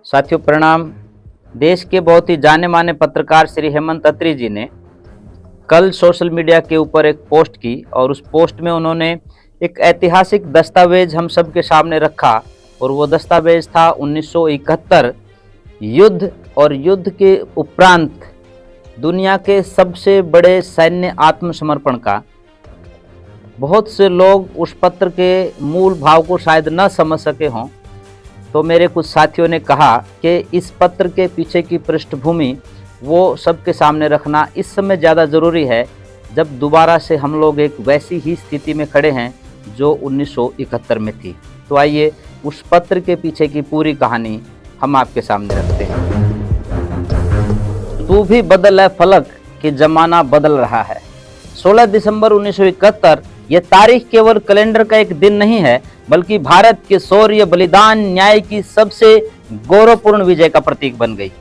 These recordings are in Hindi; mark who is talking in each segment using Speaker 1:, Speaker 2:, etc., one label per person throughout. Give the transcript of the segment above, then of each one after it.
Speaker 1: साथियों प्रणाम। देश के बहुत ही जाने माने पत्रकार श्री हेमंत अत्री जी ने कल सोशल मीडिया के ऊपर एक पोस्ट की और उस पोस्ट में उन्होंने एक ऐतिहासिक दस्तावेज हम सब के सामने रखा और वो दस्तावेज था 1971 युद्ध और युद्ध के उपरांत दुनिया के सबसे बड़े सैन्य आत्मसमर्पण का। बहुत से लोग उस पत्र के मूल भाव को शायद न समझ सके हों, तो मेरे कुछ साथियों ने कहा कि इस पत्र के पीछे की पृष्ठभूमि वो सबके सामने रखना इस समय ज़्यादा ज़रूरी है जब दोबारा से हम लोग एक वैसी ही स्थिति में खड़े हैं जो 1971 में थी। तो आइए उस पत्र के पीछे की पूरी कहानी हम आपके सामने रखते हैं। तू भी बदल है फलक कि जमाना बदल रहा है। 16 दिसंबर 1971 ये तारीख केवल कैलेंडर का एक दिन नहीं है, बल्कि भारत के शौर्य, बलिदान, न्याय की सबसे गौरवपूर्ण विजय का प्रतीक बन गई।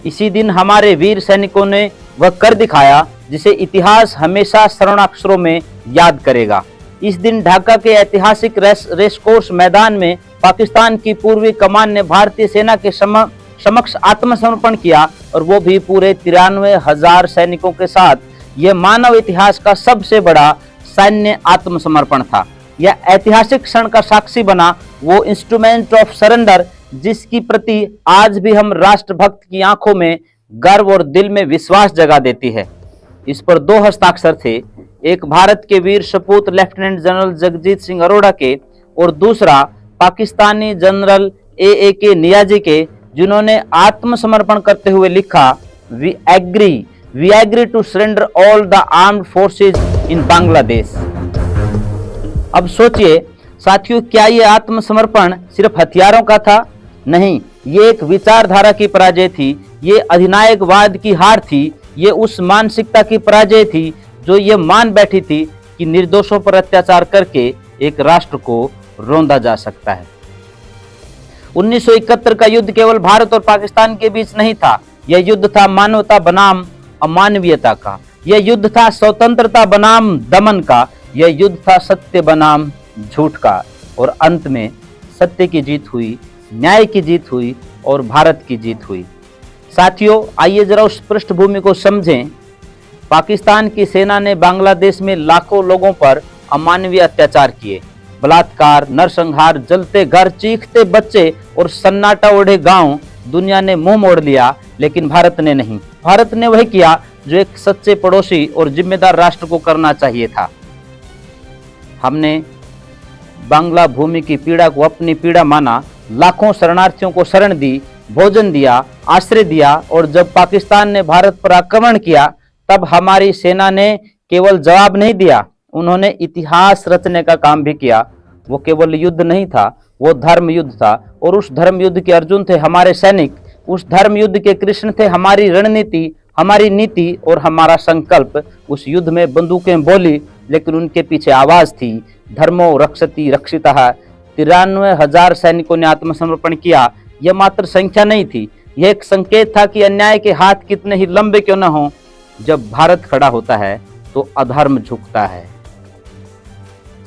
Speaker 1: इसी दिन हमारे वीर सैनिकों ने वह कर दिखाया जिसे इतिहास हमेशा स्वर्णाक्षरों में याद करेगा। इस दिन ढाका के ऐतिहासिक रेसकोर्स मैदान में पाकिस्तान की पूर्वी कमान ने भारतीय सेना के समक्ष आत्मसमर्पण किया और वो भी पूरे 93,000 सैनिकों के साथ। यह मानव इतिहास का सबसे बड़ा सैन्य आत्मसमर्पण था। यह ऐतिहासिक क्षण का साक्षी बना वो इंस्ट्रूमेंट ऑफ सरेंडर जिसकी प्रति आज भी हम राष्ट्रभक्त की आंखों में गर्व और दिल में विश्वास जगा देती है। इस पर 2 हस्ताक्षर थे, एक भारत के वीर सपूत लेफ्टिनेंट जनरल जगजीत सिंह अरोड़ा के और दूसरा पाकिस्तानी जनरल ए.के. नियाजी के, जिन्होंने आत्मसमर्पण करते हुए लिखा, we agree to surrender all the armed forces in Bangladesh. अब सोचिए साथियों, क्या ये आत्मसमर्पण सिर्फ हथियारों का था? नहीं, ये एक विचारधारा की पराजय थी, ये अधिनायकवाद की हार थी, ये उस मानसिकता की पराजय थी जो ये मान बैठी थी कि निर्दोषों पर अत्याचार करके एक राष्ट्र को रौंदा जा सकता है। 1971 का युद्ध केवल भारत और पाकिस्तान के बीच नहीं था, यह युद्ध था मानवता बनाम अमानवीयता का, यह युद्ध था स्वतंत्रता बनाम दमन का, यह युद्ध था सत्य बनाम झूठ का। और अंत में सत्य की जीत हुई, न्याय की जीत हुई और भारत की जीत हुई। साथियों, आइए जरा उस पृष्ठभूमि को समझें। पाकिस्तान की सेना ने बांग्लादेश में लाखों लोगों पर अमानवीय अत्याचार किए, बलात्कार, नरसंहार, जलते घर, चीखते बच्चे और सन्नाटा ओढ़े गांव। दुनिया ने मुंह मोड़ लिया, लेकिन भारत ने नहीं। भारत ने वही किया जो एक सच्चे पड़ोसी और जिम्मेदार राष्ट्र को करना चाहिए था। हमने बांग्ला भूमि की पीड़ा को अपनी पीड़ा माना, लाखों शरणार्थियों को शरण दी, भोजन दिया, आश्रय दिया और जब पाकिस्तान ने भारत पर आक्रमण किया तब हमारी सेना ने केवल जवाब नहीं दिया, उन्होंने इतिहास रचने का काम भी किया। वो केवल युद्ध नहीं था, वो धर्म युद्ध था और उस धर्म युद्ध के अर्जुन थे हमारे सैनिक, उस धर्म युद्ध के कृष्ण थे हमारी रणनीति, हमारी नीति और हमारा संकल्प। उस युद्ध में बंदूकें बोली, लेकिन उनके पीछे आवाज थी, धर्मो रक्षति रक्षितः। 93,000 सैनिकों ने आत्मसमर्पण किया। यह मात्र संख्या नहीं थी, यह एक संकेत था कि अन्याय के हाथ कितने ही लंबे क्यों न हों, जब भारत खड़ा होता है तो अधर्म झुकता है।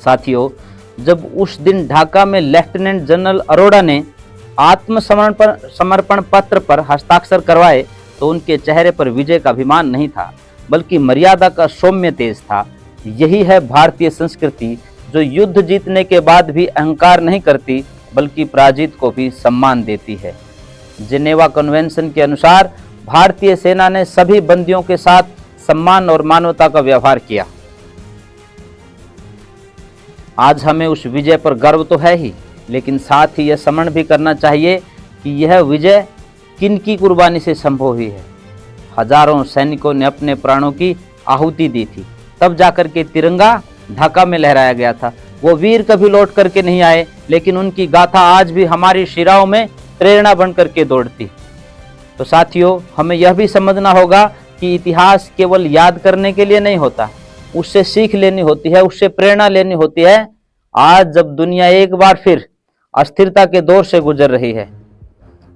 Speaker 1: साथियों, जब उस दिन ढाका में लेफ्टिनेंट जनरल अरोड़ा ने आत्मसमर्पण पत्र पर हस्ताक्षर करवाए तो उनके चेहरे पर विजय का अभिमान नहीं था, बल्कि मर्यादा का सौम्य तेज था। यही है भारतीय संस्कृति जो युद्ध जीतने के बाद भी अहंकार नहीं करती, बल्कि पराजित को भी सम्मान देती है। जिनेवा कन्वेंशन के अनुसार भारतीय सेना ने सभी बंदियों के साथ सम्मान और मानवता का व्यवहार किया। आज हमें उस विजय पर गर्व तो है ही, लेकिन साथ ही यह स्मरण भी करना चाहिए कि यह विजय किन की कुर्बानी से संभव हुई है। हजारों सैनिकों ने अपने प्राणों की आहुति दी थी, तब जाकर के तिरंगा ढाका में लहराया गया था। वो वीर कभी लौट करके नहीं आए, लेकिन उनकी गाथा आज भी हमारी शिराओं में प्रेरणा बन करके दौड़ती। तो साथियों, हमें यह भी समझना होगा कि इतिहास केवल याद करने के लिए नहीं होता, उससे सीख लेनी होती है, उससे प्रेरणा लेनी होती है। आज जब दुनिया एक बार फिर अस्थिरता के दौर से गुजर रही है,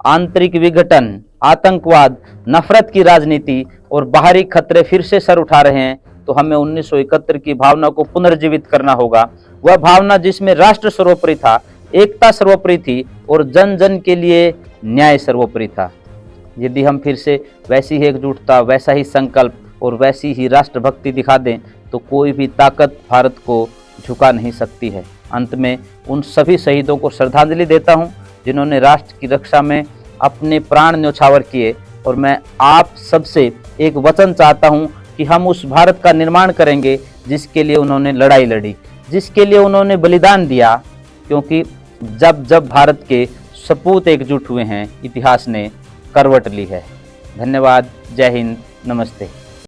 Speaker 1: आंतरिक विघटन, आतंकवाद, नफरत की राजनीति और बाहरी खतरे फिर से सर उठा रहे हैं, तो हमें 1971 की भावना को पुनर्जीवित करना होगा। वह भावना जिसमें राष्ट्र सर्वोपरि था, एकता सर्वोपरि थी और जन जन के लिए न्याय सर्वोपरि था। यदि हम फिर से वैसी ही एकजुटता, वैसा ही संकल्प और वैसी ही राष्ट्रभक्ति दिखा दें तो कोई भी ताकत भारत को झुका नहीं सकती है। अंत में उन सभी शहीदों को श्रद्धांजलि देता हूं जिन्होंने राष्ट्र की रक्षा में अपने प्राण न्यौछावर किए, और मैं आप सबसे एक वचन चाहता हूं कि हम उस भारत का निर्माण करेंगे जिसके लिए उन्होंने लड़ाई लड़ी, जिसके लिए उन्होंने बलिदान दिया, क्योंकि जब जब भारत के सपूत एकजुट हुए हैं, इतिहास ने करवट ली है। धन्यवाद। जय हिंद। नमस्ते।